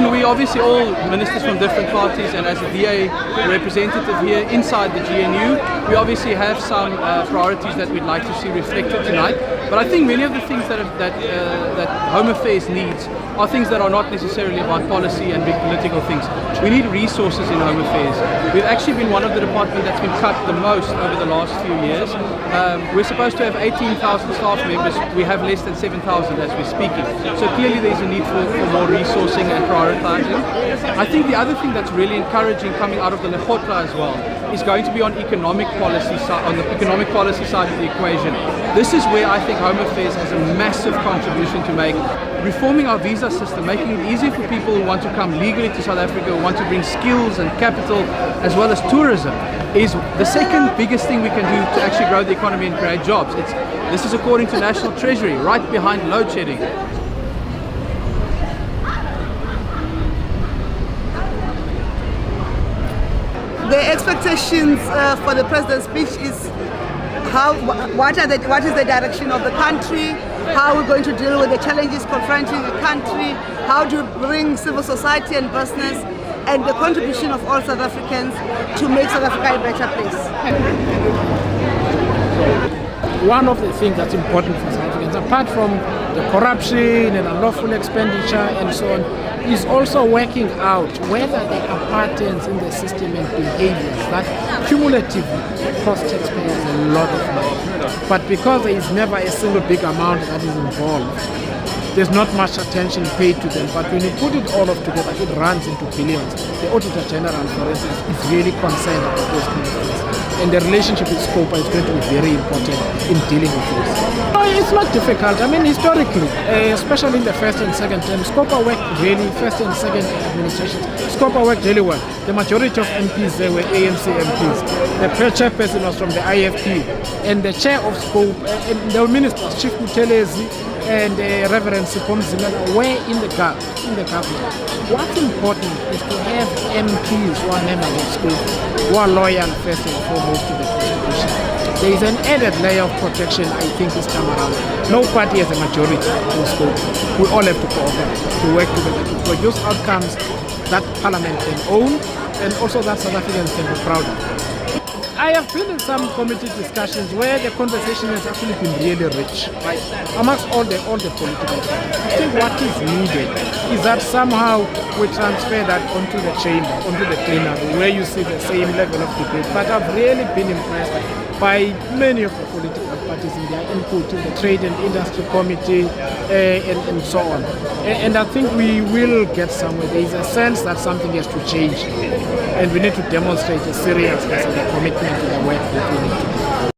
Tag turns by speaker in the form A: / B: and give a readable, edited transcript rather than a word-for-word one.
A: mean, we obviously all ministers from different parties, and as a DA representative here inside the GNU, we obviously have some priorities that we'd like to see reflected tonight. But I think many of the things that Home Affairs needs are things that are not necessarily about policy and big political things. We need resources in Home Affairs. We've actually been one of the departments that's been cut the most over the last few years. We're supposed to have 18,000 staff members. We have less than 7,000 as we're speaking. So clearly there's a need for more resourcing and prioritizing. I think the other thing that's really encouraging coming out of the Lekgotla as well is going to be on economic policy on the economic policy side of the equation. This is where I think Home Affairs has a massive contribution to make. Reforming our visa system, making it easier for people who want to come legally to South Africa, who want to bring skills and capital as well as tourism, is the second biggest thing we can do to actually grow the economy and create jobs. This is according to National Treasury, right behind load shedding.
B: The expectations for the president's speech is what is the direction of the country, how we're going to deal with the challenges confronting the country, how to bring civil society and business, and the contribution of all South Africans to make South Africa a better place.
C: One of the things that's important for South Africans, apart from the corruption and unlawful expenditure and so on, is also working out whether there are patterns in the system and behaviors that cumulatively cost taxpayers a lot of money. But because there is never a single big amount that is involved, there's not much attention paid to them. But when you put it all up together, it runs into billions. The Auditor General, for instance, is really concerned about those kind of things. And the relationship with SCOPA is going to be very important in dealing with this. No, it's not difficult. I mean, historically, especially in the first and second term, SCOPA worked really, first and second administrations, SCOPA worked really well. The majority of MPs there were ANC MPs. The chairperson was from the IFP. And the chair of SCOPA, and the ministers, Chief Muthelezi and Reverend Sipom Zimela, were in the government. What's important is to have MPs who are members of SCOPA, who are loyal first and foremost to the Constitution. There is an added layer of protection, I think, this time around. No party has a majority in SCOPA. We all have to cooperate, to work together, to produce outcomes that Parliament can own and also that South Africans can be proud of. I have been in some committee discussions where the conversation has actually been really rich, right? Amongst all the political parties. I think what is needed is that somehow we transfer that onto the chamber, onto the plenary, where you see the same level of debate. But I've really been impressed by many of the political parties in their input in the Trade and Industry Committee and so on. And I think we will get somewhere. There is a sense that something has to change. And we need to demonstrate a seriousness and a commitment to the work that we need to do.